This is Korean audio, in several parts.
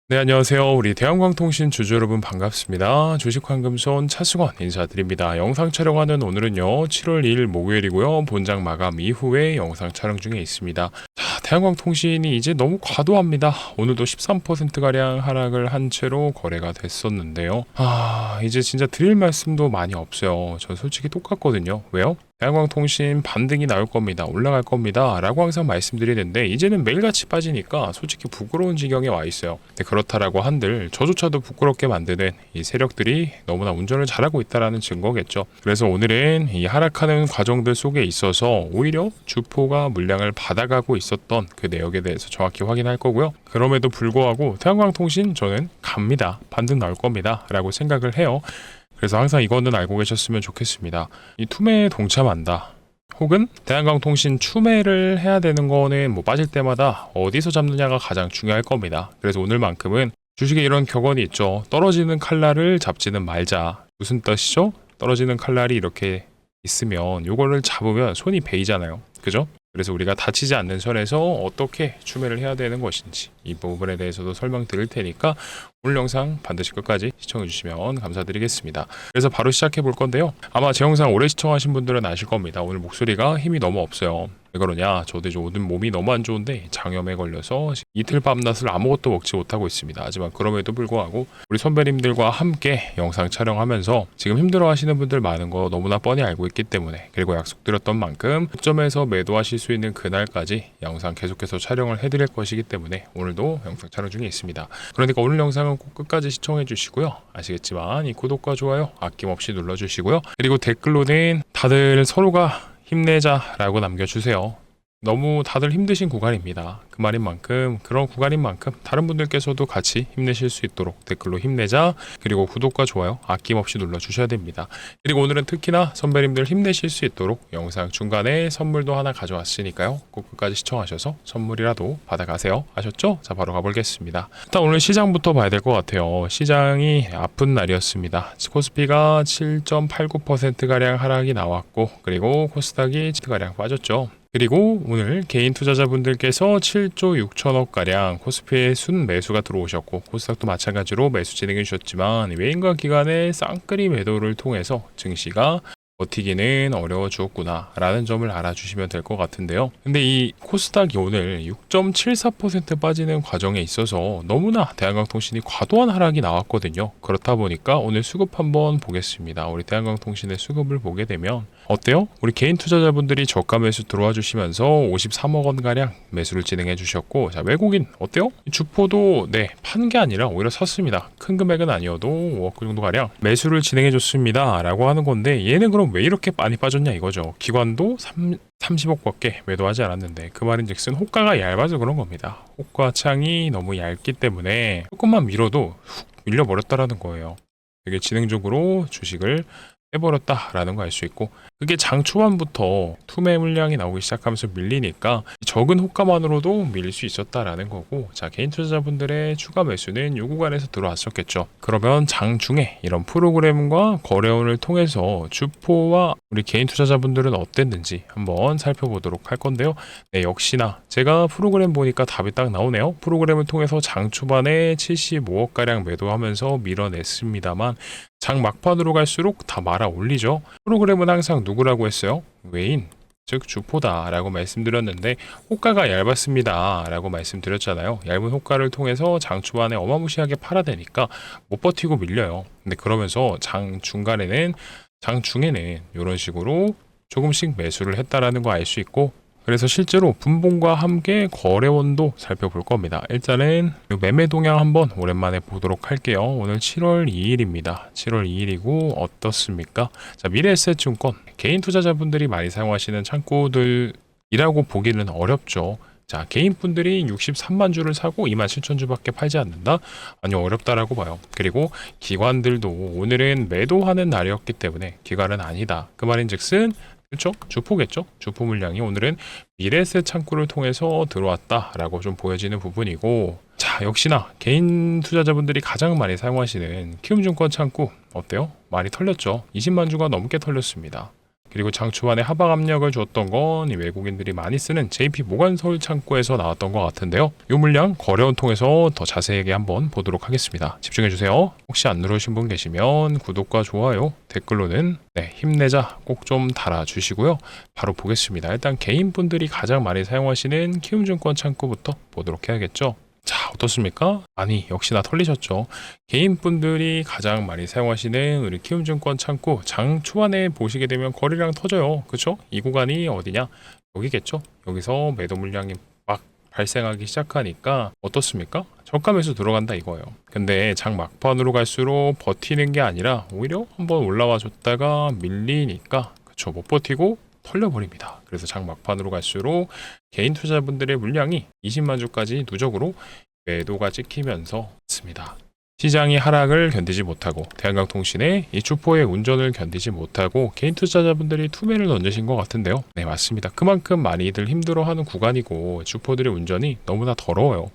네, 안녕하세요. 우리 대한광통신 주주 여러분 반갑습니다. 주식환금손 차승원 인사드립니다. 영상 촬영하는 오늘은요, 7월 2일 목요일이고요. 본장 마감 이후에 영상 촬영 중에 있습니다. 자, 대한광통신이 이제 너무 과도합니다. 오늘도 13%가량 하락을 한 채로 거래가 됐었는데요. 이제 진짜 드릴 말씀도 많이 없어요. 전 솔직히 똑같거든요. 왜요? 대한광통신 반등이 나올 겁니다. 올라갈 겁니다. 라고 항상 말씀드리는데 이제는 매일같이 빠지니까 솔직히 부끄러운 지경에 와 있어요. 근데 그렇다라고 한들 저조차도 부끄럽게 만드는 이 세력들이 너무나 운전을 잘하고 있다라는 증거겠죠. 그래서 오늘은 이 하락하는 과정들 속에 있어서 오히려 주포가 물량을 받아가고 있었던 그 내역에 대해서 정확히 확인할 거고요. 그럼에도 불구하고 대한광통신 저는 갑니다. 반등 나올 겁니다. 라고 생각을 해요. 그래서 항상 이거는 알고 계셨으면 좋겠습니다. 이 투매에 동참한다. 혹은 대한광통신 추매를 해야 되는 거는 뭐 빠질 때마다 어디서 잡느냐가 가장 중요할 겁니다. 그래서 오늘만큼은 주식에 이런 격언이 있죠. 떨어지는 칼날을 잡지는 말자. 무슨 뜻이죠? 떨어지는 칼날이 이렇게 있으면 요거를 잡으면 손이 베이잖아요. 그죠? 그래서 우리가 다치지 않는 선에서 어떻게 추매를 해야 되는 것인지 이 부분에 대해서도 설명드릴 테니까 오늘 영상 반드시 끝까지 시청해 주시면 감사드리겠습니다. 그래서 바로 시작해 볼 건데요. 아마 제 영상 오래 시청하신 분들은 아실 겁니다. 오늘 목소리가 힘이 너무 없어요. 왜 그러냐? 저도 이제 오늘 몸이 너무 안 좋은데 장염에 걸려서 이틀 밤낮을 아무것도 먹지 못하고 있습니다. 하지만 그럼에도 불구하고 우리 선배님들과 함께 영상 촬영하면서 지금 힘들어 하시는 분들 많은 거 너무나 뻔히 알고 있기 때문에, 그리고 약속드렸던 만큼 고점에서 매도하실 수 있는 그날까지 영상 계속해서 촬영을 해드릴 것이기 때문에 오늘도 영상 촬영 중에 있습니다. 그러니까 오늘 영상은 꼭 끝까지 시청해 주시고요. 아시겠지만 이 구독과 좋아요 아낌없이 눌러주시고요. 그리고 댓글로는 다들 서로가 힘내자라고 남겨주세요. 너무 다들 힘드신 구간입니다. 그 말인 만큼, 그런 구간인 만큼 다른 분들께서도 같이 힘내실 수 있도록 댓글로 힘내자, 그리고 구독과 좋아요 아낌없이 눌러주셔야 됩니다. 그리고 오늘은 특히나 선배님들 힘내실 수 있도록 영상 중간에 선물도 하나 가져왔으니까요. 꼭 끝까지 시청하셔서 선물이라도 받아가세요. 아셨죠? 자, 바로 가보겠습니다. 일단 오늘 시장부터 봐야 될 것 같아요. 시장이 아픈 날이었습니다. 코스피가 7.89%가량 하락이 나왔고, 그리고 코스닥이 7%가량 빠졌죠. 그리고 오늘 개인 투자자분들께서 7조 6천억가량 코스피에 순 매수가 들어오셨고, 코스닥도 마찬가지로 매수 진행해 주셨지만 외인과 기관의 쌍끌이 매도를 통해서 증시가 버티기는 어려워졌구나 라는 점을 알아주시면 될 것 같은데요. 근데 이 코스닥이 오늘 6.74% 빠지는 과정에 있어서 너무나 대한광통신이 과도한 하락이 나왔거든요. 그렇다 보니까 오늘 수급 한번 보겠습니다. 우리 대한광통신의 수급을 보게 되면 어때요? 우리 개인 투자자분들이 저가 매수 들어와 주시면서 53억 원가량 매수를 진행해 주셨고, 자, 외국인 어때요? 주포도 판 게 아니라 오히려 샀습니다. 큰 금액은 아니어도 5억 정도가량 매수를 진행해 줬습니다 라고 하는 건데, 얘는 그럼 왜 이렇게 많이 빠졌냐 이거죠. 기관도 30억밖에 매도하지 않았는데, 그 말인즉슨 호가가 얇아서 그런 겁니다. 호가창이 너무 얇기 때문에 조금만 밀어도 훅 밀려버렸다라는 거예요. 되게 지능적으로 주식을 해버렸다라는 거 알 수 있고, 그게 장 초반부터 투매 물량이 나오기 시작하면서 밀리니까 적은 호가만으로도 밀릴 수 있었다라는 거고, 자, 개인 투자자분들의 추가 매수는 요 구간에서 들어왔었겠죠. 그러면 장 중에 이런 프로그램과 거래원을 통해서 주포와 우리 개인 투자자분들은 어땠는지 한번 살펴보도록 할 건데요. 역시나 제가 프로그램 보니까 답이 딱 나오네요. 프로그램을 통해서 장 초반에 75억가량 매도하면서 밀어냈습니다만 장 막판으로 갈수록 다 말아 올리죠. 프로그램은 항상 누구라고 했어요? 외인, 즉 주포다 라고 말씀드렸는데, 호가가 얇았습니다 라고 말씀드렸잖아요. 얇은 호가를 통해서 장 초반에 어마무시하게 팔아대니까 못 버티고 밀려요. 근데 그러면서 장 중간에는, 장 중에는 이런 식으로 조금씩 매수를 했다라는 거 알 수 있고, 그래서 실제로 분봉과 함께 거래원도 살펴볼 겁니다. 일단은 매매 동향 한번 오랜만에 보도록 할게요. 오늘 7월 2일입니다. 7월 2일이고 어떻습니까? 자, 미래에셋증권 개인 투자자분들이 많이 사용하시는 창구들이라고 보기는 어렵죠. 자, 개인분들이 63만 주를 사고 27,000주밖에 팔지 않는다? 아니, 어렵다라고 봐요. 그리고 기관들도 오늘은 매도하는 날이었기 때문에 기관은 아니다. 그 말인즉슨 그렇죠? 주포겠죠? 주포 물량이 오늘은 미래에셋 창구를 통해서 들어왔다라고 좀 보여지는 부분이고, 자, 역시나 개인 투자자분들이 가장 많이 사용하시는 키움증권 창구 어때요? 많이 털렸죠? 20만 주가 넘게 털렸습니다. 그리고 장 초반에 하방 압력을 줬던 건 이 외국인들이 많이 쓰는 JP 모간 서울 창구에서 나왔던 것 같은데요. 이 물량 거래원 통해서 더 자세하게 한번 보도록 하겠습니다. 집중해 주세요. 혹시 안 누르신 분 계시면 구독과 좋아요, 댓글로는 힘내자 꼭 좀 달아주시고요. 바로 보겠습니다. 일단 개인분들이 가장 많이 사용하시는 키움증권 창구부터 보도록 해야겠죠. 자, 어떻습니까? 아니, 역시나 털리셨죠. 개인분들이 가장 많이 사용하시는 우리 키움증권 창구 장 초반에 보시게 되면 거래량 터져요. 그쵸? 이 구간이 어디냐? 여기겠죠? 여기서 매도 물량이 막 발생하기 시작하니까 어떻습니까? 저가 매수 들어간다 이거예요. 근데 장 막판으로 갈수록 버티는 게 아니라 오히려 한번 올라와 줬다가 밀리니까 그쵸? 못 버티고 털려버립니다. 그래서 장 막판으로 갈수록 개인 투자분들의 물량이 20만 주까지 누적으로 매도가 찍히면서 있습니다. 시장이 하락을 견디지 못하고 대한강통신의 이 주포의 운전을 견디지 못하고 개인 투자자분들이 투매를 던지신 것 같은데요. 네, 맞습니다. 그만큼 많이들 힘들어하는 구간이고 주포들의 운전이 너무나 더러워요.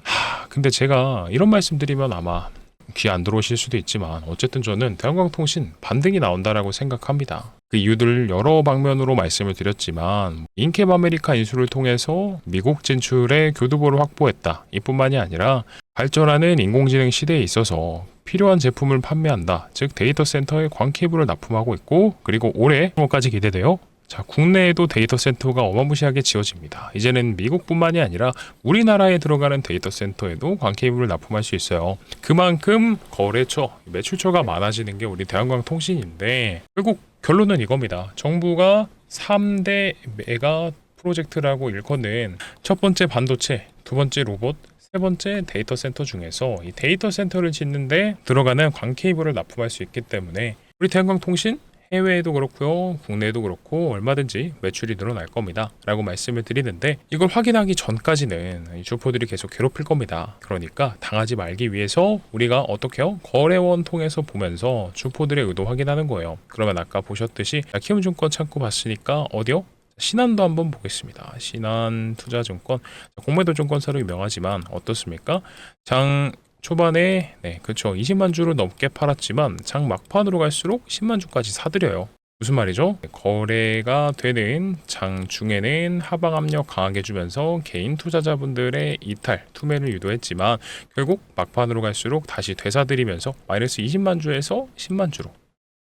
근데 제가 이런 말씀드리면 아마 귀 안 들어오실 수도 있지만 어쨌든 저는 대한강통신 반등이 나온다라고 생각합니다. 그 이유들을 여러 방면으로 말씀을 드렸지만 인캡 아메리카 인수를 통해서 미국 진출에 교두보를 확보했다. 이뿐만이 아니라 발전하는 인공지능 시대에 있어서 필요한 제품을 판매한다. 즉 데이터 센터에 광 케이블을 납품하고 있고 그리고 올해 까지 기대돼요. 자, 국내에도 데이터 센터가 어마무시하게 지어집니다. 이제는 미국뿐만이 아니라 우리나라에 들어가는 데이터 센터에도 광 케이블을 납품할 수 있어요. 그만큼 거래처, 매출처가 많아지는 게 우리 대한광통신인데 결국 결론은 이겁니다. 정부가 3대 메가 프로젝트라고 일컫는 첫 번째 반도체, 두 번째 로봇, 세 번째 데이터 센터 중에서 이 데이터 센터를 짓는데 들어가는 광 케이블을 납품할 수 있기 때문에 우리 대한광통신 해외에도 그렇고요, 국내에도 그렇고 얼마든지 매출이 늘어날 겁니다 라고 말씀을 드리는데 이걸 확인하기 전까지는 주포들이 계속 괴롭힐 겁니다. 그러니까 당하지 말기 위해서 우리가 어떻게 해요? 거래원 통해서 보면서 주포들의 의도 확인하는 거예요. 그러면 아까 보셨듯이 키움증권 창구 봤으니까 어디요? 신한도 한번 보겠습니다. 신한투자증권, 공매도증권사로 유명하지만 어떻습니까? 장 초반에 그쵸 20만 주를 넘게 팔았지만 장 막판으로 갈수록 10만 주까지 사들여요. 무슨 말이죠? 거래가 되는 장 중에는 하방 압력 강하게 주면서 개인 투자자분들의 이탈, 투매를 유도했지만 결국 막판으로 갈수록 다시 되사들이면서 마이너스 20만 주에서 10만 주로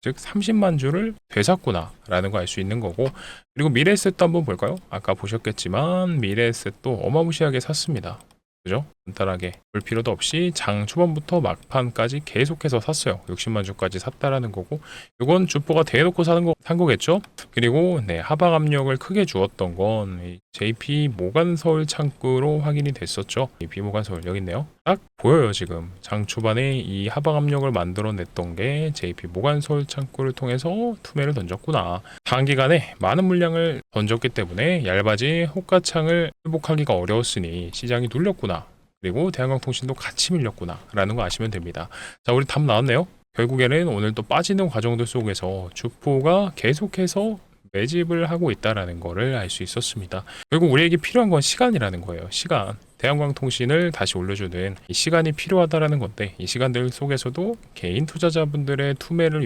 즉 30만 주를 되샀구나 라는 거 알 수 있는 거고 그리고 미래에셋도 한번 볼까요? 아까 보셨겠지만 미래에셋도 어마무시하게 샀습니다. 그죠? 간단하게 볼 필요도 없이 장 초반부터 막판까지 계속해서 샀어요. 60만 주까지 샀다라는 거고 이건 주포가 대놓고 산 거겠죠? 그리고 하방 압력을 크게 주었던 건 JP 모간 서울 창구로 확인이 됐었죠. 이 비모간 서울 여기 있네요. 딱 보여요. 지금 장 초반에 이 하방 압력을 만들어냈던 게 JP 모간 서울 창구를 통해서 투매를 던졌구나. 단기간에 많은 물량을 던졌기 때문에 얇아진 호가창을 회복하기가 어려웠으니 시장이 눌렸구나. 그리고 대한광통신도 같이 밀렸구나 라는 거 아시면 됩니다. 자, 우리 답 나왔네요. 결국에는 오늘 또 빠지는 과정들 속에서 주포가 계속해서 매집을 하고 있다라는 거를 알 수 있었습니다. 결국 우리에게 필요한 건 시간이라는 거예요. 시간. 대한광통신을 다시 올려주는 이 시간이 필요하다라는 건데 이 시간들 속에서도 개인 투자자분들의 투매를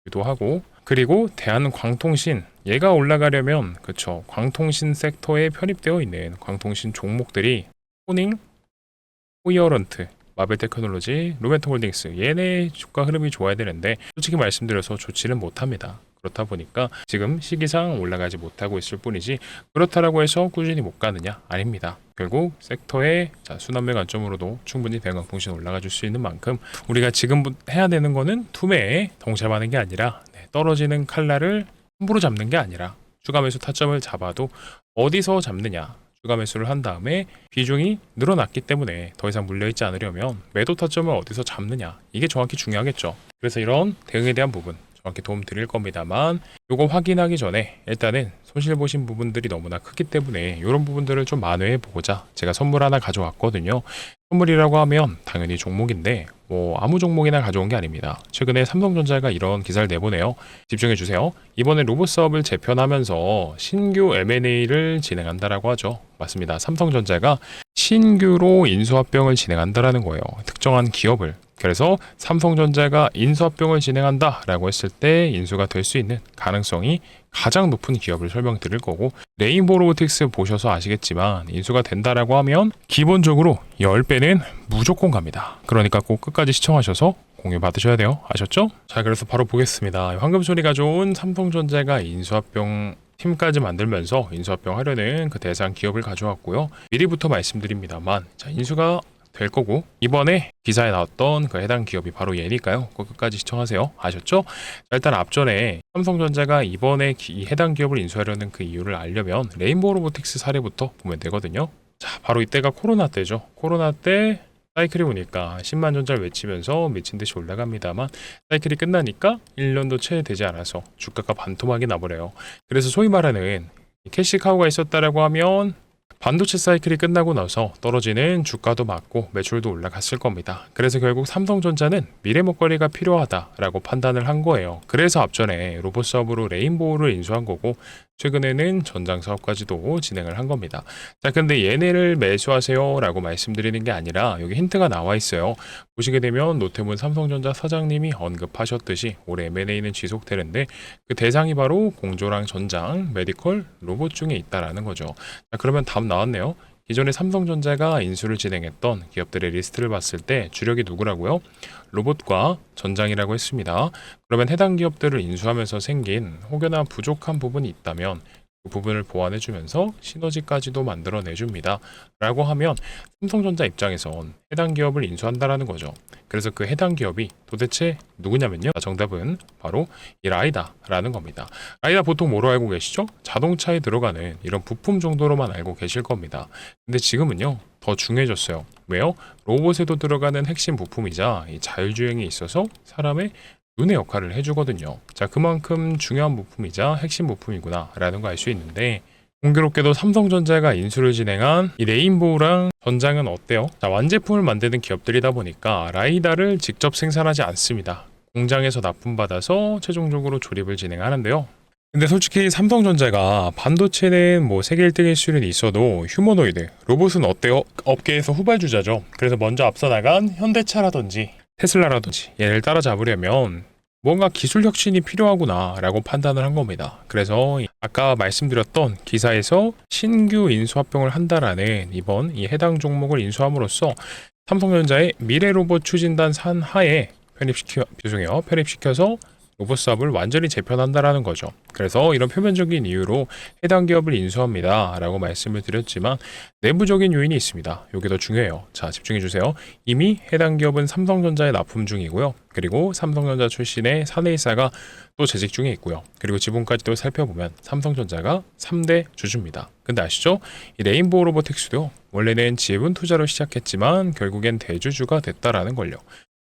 유도하고 그리고 대한광통신 얘가 올라가려면 그쵸 광통신 섹터에 편입되어 있는 광통신 종목들이 포닝, 호이어런트, 마벨테크놀로지, 루멘토홀딩스 얘네 주가 흐름이 좋아야 되는데 솔직히 말씀드려서 좋지는 못합니다. 그렇다 보니까 지금 시기상 올라가지 못하고 있을 뿐이지 그렇다라고 해서 꾸준히 못 가느냐? 아닙니다. 결국 섹터의 순환매 관점으로도 충분히 대한광통신 올라가 줄 수 있는 만큼 우리가 지금 해야 되는 거는 투매에 동참하는 게 아니라 떨어지는 칼날을 함부로 잡는 게 아니라 추가 매수 타점을 잡아도 어디서 잡느냐? 추가 매수를 한 다음에 비중이 늘어났기 때문에 더 이상 물려있지 않으려면 매도 타점을 어디서 잡느냐 이게 정확히 중요하겠죠. 그래서 이런 대응에 대한 부분 정확히 도움 드릴 겁니다만 요거 확인하기 전에 일단은 손실 보신 부분들이 너무나 크기 때문에 이런 부분들을 좀 만회해 보고자 제가 선물 하나 가져왔거든요. 선물이라고 하면 당연히 종목인데 뭐 아무 종목이나 가져온 게 아닙니다. 최근에 삼성전자가 이런 기사를 내보내요. 집중해 주세요. 이번에 로봇 사업을 재편하면서 신규 M&A를 진행한다라고 하죠. 맞습니다. 삼성전자가 신규로 인수합병을 진행한다라는 거예요. 특정한 기업을 그래서 삼성전자가 인수합병을 진행한다라고 했을 때 인수가 될 수 있는 가능성이 가장 높은 기업을 설명드릴 거고, 레인보우 로보틱스 보셔서 아시겠지만 인수가 된다라고 하면 기본적으로 10배는 무조건 갑니다. 그러니까 꼭 끝까지 시청하셔서 공유 받으셔야 돼요. 아셨죠? 자, 그래서 바로 보겠습니다. 황금소리가 좋은 삼성전자가 인수합병 팀까지 만들면서 인수합병 하려는 그 대상 기업을 가져왔고요. 미리부터 말씀드립니다만, 자, 인수가 될 거고, 이번에 기사에 나왔던 그 해당 기업이 바로 얘니까요. 꼭 끝까지 시청하세요. 아셨죠? 자, 일단 앞전에 삼성전자가 이번에 이 해당 기업을 인수하려는 그 이유를 알려면 레인보우 로보틱스 사례부터 보면 되거든요. 자, 바로 이때가 코로나 때죠. 코로나 때 사이클이 오니까 10만 전자를 외치면서 미친 듯이 올라갑니다만, 사이클이 끝나니까 1년도 채 되지 않아서 주가가 반토막이 나버려요. 그래서 소위 말하는 캐시카우가 있었다라고 하면 반도체 사이클이 끝나고 나서 떨어지는 주가도 맞고 매출도 올라갔을 겁니다. 그래서 결국 삼성전자는 미래 먹거리가 필요하다라고 판단을 한 거예요. 그래서 앞전에 로봇 사업으로 레인보우를 인수한 거고, 최근에는 전장 사업까지도 진행을 한 겁니다. 자, 근데 얘네를 매수하세요 라고 말씀드리는 게 아니라 여기 힌트가 나와 있어요. 보시게 되면 노태문 삼성전자 사장님이 언급하셨듯이 올해 M&A는 지속되는데 그 대상이 바로 공조랑 전장, 메디컬, 로봇 중에 있다라는 거죠. 자, 그러면 답 나왔네요. 기존에 삼성전자가 인수를 진행했던 기업들의 리스트를 봤을 때 주력이 누구라고요? 로봇과 전장이라고 했습니다. 그러면 해당 기업들을 인수하면서 생긴 혹여나 부족한 부분이 있다면 그 부분을 보완해주면서 시너지까지도 만들어내줍니다. 라고 하면 삼성전자 입장에선 해당 기업을 인수한다라는 거죠. 그래서 그 해당 기업이 도대체 누구냐면요. 정답은 바로 이 라이다라는 겁니다. 라이다 보통 뭐로 알고 계시죠? 자동차에 들어가는 이런 부품 정도로만 알고 계실 겁니다. 근데 지금은요, 더 중요해졌어요. 왜요? 로봇에도 들어가는 핵심 부품이자 이 자율주행에 있어서 사람의 눈의 역할을 해주거든요. 자, 그만큼 중요한 부품이자 핵심 부품이구나 라는 거 알 수 있는데, 공교롭게도 삼성전자가 인수를 진행한 이 레인보우랑 전장은 어때요? 자, 완제품을 만드는 기업들이다 보니까 라이다를 직접 생산하지 않습니다. 공장에서 납품받아서 최종적으로 조립을 진행하는데요. 근데 솔직히 삼성전자가 반도체는 뭐 세계 1등일 수는 있어도 휴머노이드, 로봇은 어때요? 업계에서 후발주자죠. 그래서 먼저 앞서 나간 현대차라든지 테슬라라든지 얘를 따라잡으려면 뭔가 기술 혁신이 필요하구나 라고 판단을 한 겁니다. 그래서 아까 말씀드렸던 기사에서 신규 인수합병을 한다라는 이번 이 해당 종목을 인수함으로써 삼성전자의 미래 로봇 추진단 산하에 편입시켜서 로봇 사업을 완전히 재편한다라는 거죠. 그래서 이런 표면적인 이유로 해당 기업을 인수합니다 라고 말씀을 드렸지만 내부적인 요인이 있습니다. 이게 더 중요해요. 자, 집중해 주세요. 이미 해당 기업은 삼성전자에 납품 중이고요. 그리고 삼성전자 출신의 사내이사가 또 재직 중에 있고요. 그리고 지분까지도 살펴보면 삼성전자가 3대 주주입니다. 근데 아시죠? 이 레인보우 로보틱스도 원래는 지분 투자로 시작했지만 결국엔 대주주가 됐다라는 걸요.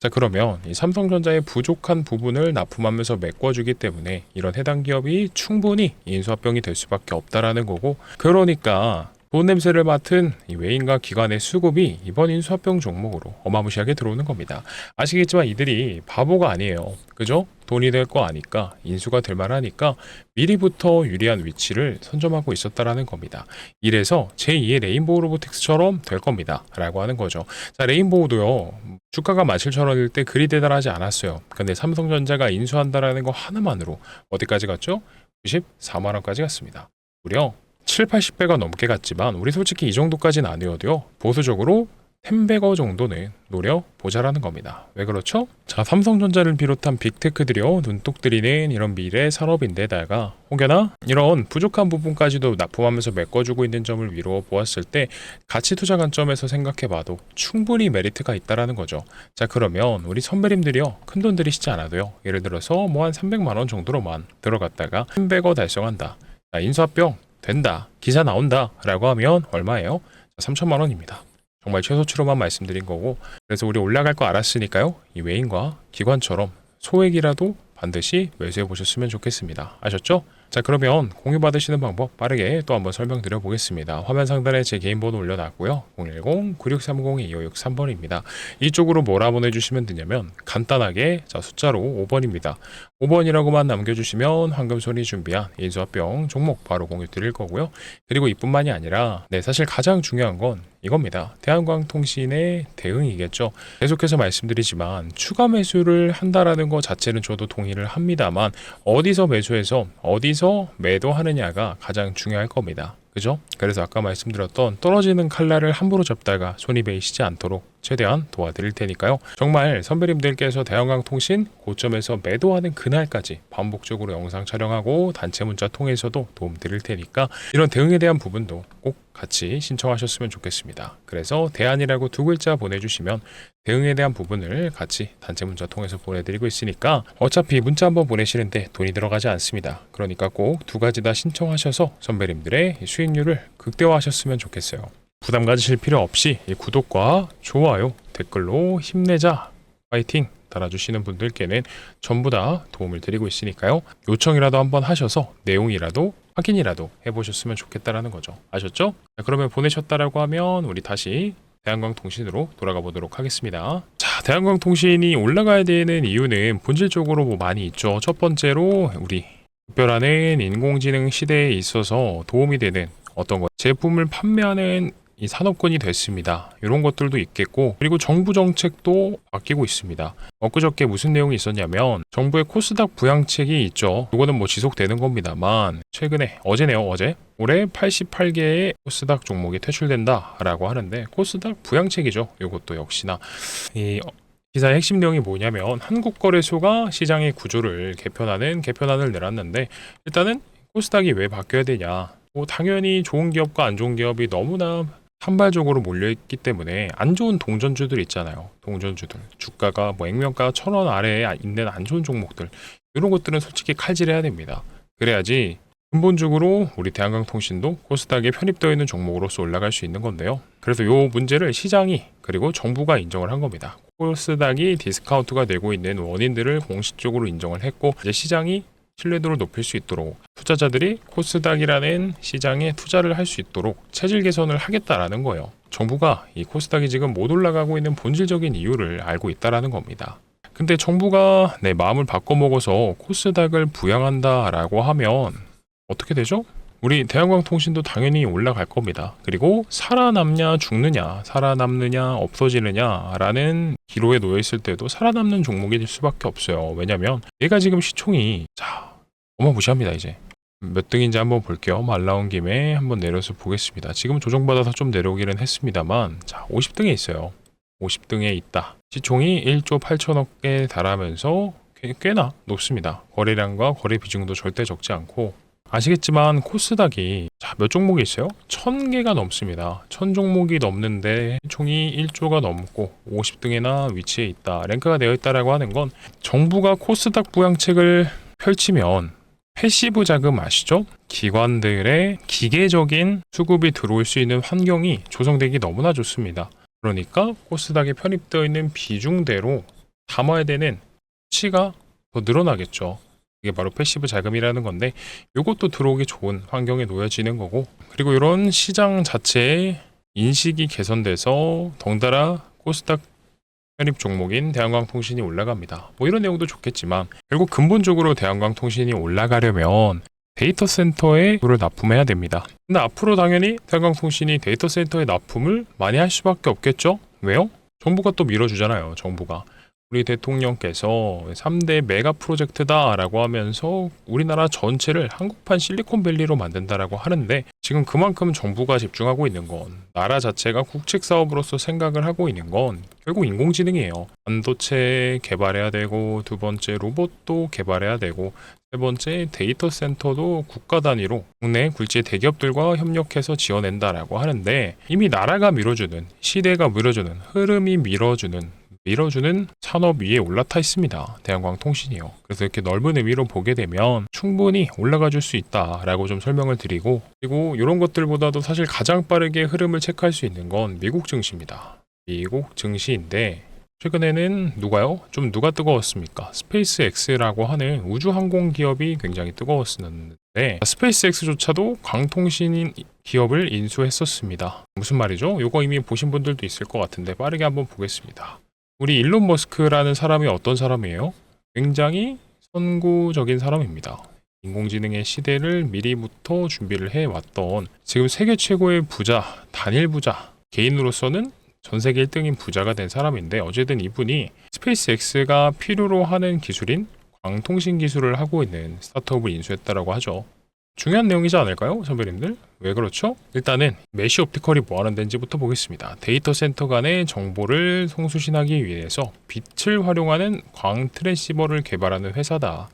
자, 그러면 이 삼성전자의 부족한 부분을 납품하면서 메꿔주기 때문에 이런 해당 기업이 충분히 인수합병이 될 수밖에 없다라는 거고, 그러니까 돈 냄새를 맡은 이 외인과 기관의 수급이 이번 인수합병 종목으로 어마무시하게 들어오는 겁니다. 아시겠지만 이들이 바보가 아니에요. 그죠? 돈이 될 거 아니까, 인수가 될 만하니까 미리부터 유리한 위치를 선점하고 있었다라는 겁니다. 이래서 제2의 레인보우 로보틱스처럼 될 겁니다 라고 하는 거죠. 자, 레인보우도요, 주가가 17,000원일 때 그리 대단하지 않았어요. 근데 삼성전자가 인수한다라는 거 하나만으로 어디까지 갔죠? 94만원까지 갔습니다. 무려 7, 80배가 넘게 갔지만 우리 솔직히 이 정도까지는 아니어도요, 보수적으로 10배거 정도는 노려보자라는 겁니다. 왜 그렇죠? 자, 삼성전자를 비롯한 빅테크들이요, 눈독 들이는 이런 미래 산업인데다가 혹여나 이런 부족한 부분까지도 납품하면서 메꿔주고 있는 점을 미루어 보았을 때 가치 투자 관점에서 생각해봐도 충분히 메리트가 있다라는 거죠. 자, 그러면 우리 선배님들이요, 큰돈 들이시지 않아도요, 예를 들어서 뭐 한 300만원 정도로만 들어갔다가 10배거 달성한다, 자, 인수합병 된다, 기사 나온다 라고 하면 얼마예요? 3천만 원입니다. 정말 최소치로만 말씀드린 거고, 그래서 우리 올라갈 거 알았으니까요, 이 외인과 기관처럼 소액이라도 반드시 매수해 보셨으면 좋겠습니다. 아셨죠? 자, 그러면 공유 받으시는 방법 빠르게 또 한번 설명드려 보겠습니다. 화면 상단에 제 개인 번호 올려놨고요. 010-9630-2563번입니다. 이쪽으로 뭐라 보내주시면 되냐면 간단하게, 자, 숫자로 5번입니다. 5번이라고만 남겨주시면 황금손이 준비한 인수합병 종목 바로 공유 드릴 거고요. 그리고 이뿐만이 아니라 사실 가장 중요한 건 이겁니다. 대한광통신의 대응이겠죠. 계속해서 말씀드리지만 추가 매수를 한다라는 것 자체는 저도 동의를 합니다만 어디서 매수해서 어디서 매도하느냐가 가장 중요할 겁니다. 그죠? 그래서 아까 말씀드렸던 떨어지는 칼날을 함부로 잡다가 손이 베이시지 않도록 최대한 도와드릴 테니까요. 정말 선배님들께서 대한광통신 고점에서 매도하는 그날까지 반복적으로 영상 촬영하고 단체 문자 통해서도 도움 드릴 테니까 이런 대응에 대한 부분도 꼭 같이 신청하셨으면 좋겠습니다. 그래서 대안이라고 두 글자 보내주시면 대응에 대한 부분을 같이 단체 문자 통해서 보내드리고 있으니까 어차피 문자 한번 보내시는데 돈이 들어가지 않습니다. 그러니까 꼭 두 가지 다 신청하셔서 선배님들의 수익률을 극대화하셨으면 좋겠어요. 부담 가지실 필요 없이 이 구독과 좋아요, 댓글로 힘내자, 파이팅 달아주시는 분들께는 전부 다 도움을 드리고 있으니까요. 요청이라도 한번 하셔서 내용이라도 확인이라도 해보셨으면 좋겠다라는 거죠. 아셨죠? 자, 그러면 보내셨다라고 하면 우리 다시 대한광통신으로 돌아가 보도록 하겠습니다. 자, 대한광통신이 올라가야 되는 이유는 본질적으로 많이 있죠. 첫 번째로 우리 특별한 인공지능 시대에 있어서 도움이 되는 어떤 것, 제품을 판매하는 이 산업군이 됐습니다. 이런 것들도 있겠고, 그리고 정부 정책도 바뀌고 있습니다. 엊그저께 무슨 내용이 있었냐면 정부의 코스닥 부양책이 있죠. 이거는 뭐 지속되는 겁니다만 최근에 어제 올해 88개의 코스닥 종목이 퇴출된다라고 하는데 코스닥 부양책이죠. 이것도 역시나 이 기사의 핵심 내용이 뭐냐면 한국거래소가 시장의 구조를 개편안을 내놨는데 일단은 코스닥이 왜 바뀌어야 되냐. 뭐 당연히 좋은 기업과 안 좋은 기업이 너무나 산발적으로 몰려있기 때문에 안 좋은 동전주들 있잖아요. 동전주들 주가가 뭐 액면가 1,000원 아래에 있는 안 좋은 종목들 이런 것들은 솔직히 칼질해야 됩니다. 그래야지 근본적으로 우리 대한광통신도 코스닥에 편입되어 있는 종목으로서 올라갈 수 있는 건데요. 그래서 이 문제를 시장이 그리고 정부가 인정을 한 겁니다. 코스닥이 디스카운트가 되고 있는 원인들을 공식적으로 인정을 했고 이제 시장이 신뢰도를 높일 수 있도록 투자자들이 코스닥이라는 시장에 투자를 할 수 있도록 체질 개선을 하겠다라는 거예요. 정부가 이 코스닥이 지금 못 올라가고 있는 본질적인 이유를 알고 있다라는 겁니다. 근데 정부가 내 마음을 바꿔먹어서 코스닥을 부양한다라고 하면 어떻게 되죠? 우리 대한광통신도 당연히 올라갈 겁니다. 그리고 살아남냐 죽느냐, 살아남느냐 없어지느냐라는 기로에 놓여 있을 때도 살아남는 종목일 수밖에 없어요. 왜냐면 얘가 지금 시총이 어마무시합니다. 이제 몇 등인지 한번 볼게요. 말 나온 김에 한번 내려서 보겠습니다. 지금 조정받아서 좀 내려오기는 했습니다만 50등에 있어요. 50등에 있다. 시총이 1조 8천억에 달하면서 꽤나 높습니다. 거래량과 거래 비중도 절대 적지 않고 아시겠지만 코스닥이 몇 종목이 있어요? 1,000개가 넘습니다. 1,000종목이 넘는데 총이 1조가 넘고 50등에나 위치해 있다. 랭크가 되어 있다라고 하는 건 정부가 코스닥 부양책을 펼치면 패시브 자금 아시죠? 기관들의 기계적인 수급이 들어올 수 있는 환경이 조성되기 너무나 좋습니다. 그러니까 코스닥에 편입되어 있는 비중대로 담아야 되는 수치가 더 늘어나겠죠. 이게 바로 패시브 자금이라는 건데 이것도 들어오기 좋은 환경에 놓여지는 거고 그리고 이런 시장 자체의 인식이 개선돼서 덩달아 코스닥 편입 종목인 대한광통신이 올라갑니다. 뭐 이런 내용도 좋겠지만 결국 근본적으로 대한광통신이 올라가려면 데이터 센터에 돈을 납품해야 됩니다. 근데 앞으로 당연히 대한광통신이 데이터 센터에 납품을 많이 할 수밖에 없겠죠? 왜요? 정부가 또 밀어주잖아요. 정부가. 우리 대통령께서 3대 메가 프로젝트다라고 하면서 우리나라 전체를 한국판 실리콘밸리로 만든다라고 하는데 지금 그만큼 정부가 집중하고 있는 건 나라 자체가 국책 사업으로서 생각을 하고 있는 건 결국 인공지능이에요. 반도체 개발해야 되고 두 번째 로봇도 개발해야 되고 세 번째 데이터 센터도 국가 단위로 국내 굴지 대기업들과 협력해서 지어낸다라고 하는데 이미 나라가 밀어주는 시대가 밀어주는 흐름이 밀어주는 산업 위에 올라타 있습니다. 대한광통신이요. 그래서 이렇게 넓은 의미로 보게 되면 충분히 올라가 줄 수 있다라고 좀 설명을 드리고 그리고 이런 것들보다도 사실 가장 빠르게 흐름을 체크할 수 있는 건 미국 증시입니다. 미국 증시인데 최근에는 누가 뜨거웠습니까? 스페이스X라고 하는 우주항공 기업이 굉장히 뜨거웠었는데 스페이스X조차도 광통신 기업을 인수했었습니다. 무슨 말이죠? 이거 이미 보신 분들도 있을 것 같은데 빠르게 한번 보겠습니다. 우리 일론 머스크라는 사람이 어떤 사람이에요? 굉장히 선구적인 사람입니다. 인공지능의 시대를 미리부터 준비를 해왔던 지금 세계 최고의 부자, 단일 부자, 개인으로서는 전 세계 1등인 부자가 된 사람인데 어쨌든 이분이 스페이스X가 필요로 하는 기술인 광통신 기술을 하고 있는 스타트업을 인수했다라고 하죠. 중요한 내용이지 않을까요, 선배님들? 왜 그렇죠? 일단은 메쉬 옵티컬이 뭐 하는 데인지부터 보겠습니다. 데이터 센터 간의 정보를 송수신하기 위해서 빛을 활용하는 광 트랜시버를 개발하는 회사다.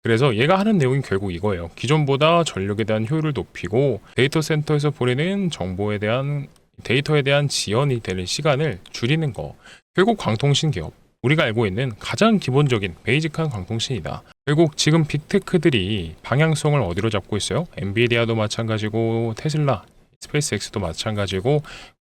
그래서 얘가 하는 내용이 결국 이거예요. 기존보다 전력에 대한 효율을 높이고 데이터 센터에서 보내는 데이터에 대한 지연이 되는 시간을 줄이는 거. 결국 광통신 기업. 우리가 알고 있는 가장 기본적인 베이직한 광통신이다. 결국 지금 빅테크들이 방향성을 어디로 잡고 있어요? 엔비디아도 마찬가지고 테슬라, 스페이스X도 마찬가지고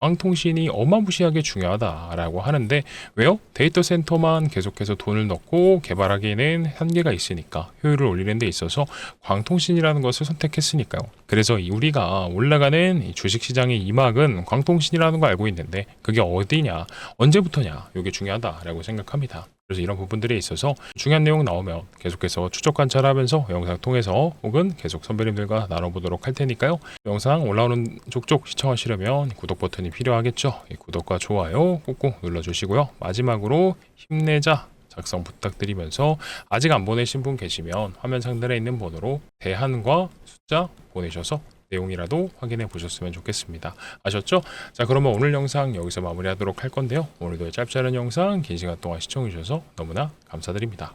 광통신이 어마무시하게 중요하다라고 하는데 왜요? 데이터 센터만 계속해서 돈을 넣고 개발하기에는 한계가 있으니까 효율을 올리는 데 있어서 광통신이라는 것을 선택했으니까요. 그래서 우리가 올라가는 이 주식시장의 이막은 광통신이라는 거 알고 있는데 그게 어디냐, 언제부터냐 이게 중요하다라고 생각합니다. 그래서 이런 부분들에 있어서 중요한 내용 나오면 계속해서 추적 관찰하면서 영상 통해서 혹은 계속 선배님들과 나눠보도록 할 테니까요. 영상 올라오는 족족 시청하시려면 구독 버튼이 필요하겠죠. 구독과 좋아요 꾹꾹 눌러주시고요. 마지막으로 힘내자 작성 부탁드리면서 아직 안 보내신 분 계시면 화면 상단에 있는 번호로 대한과 숫자 보내셔서 내용이라도 확인해 보셨으면 좋겠습니다. 아셨죠? 자, 그러면 오늘 영상 여기서 마무리하도록 할 건데요. 오늘도 짧지 않은 영상 긴 시간 동안 시청해 주셔서 너무나 감사드립니다.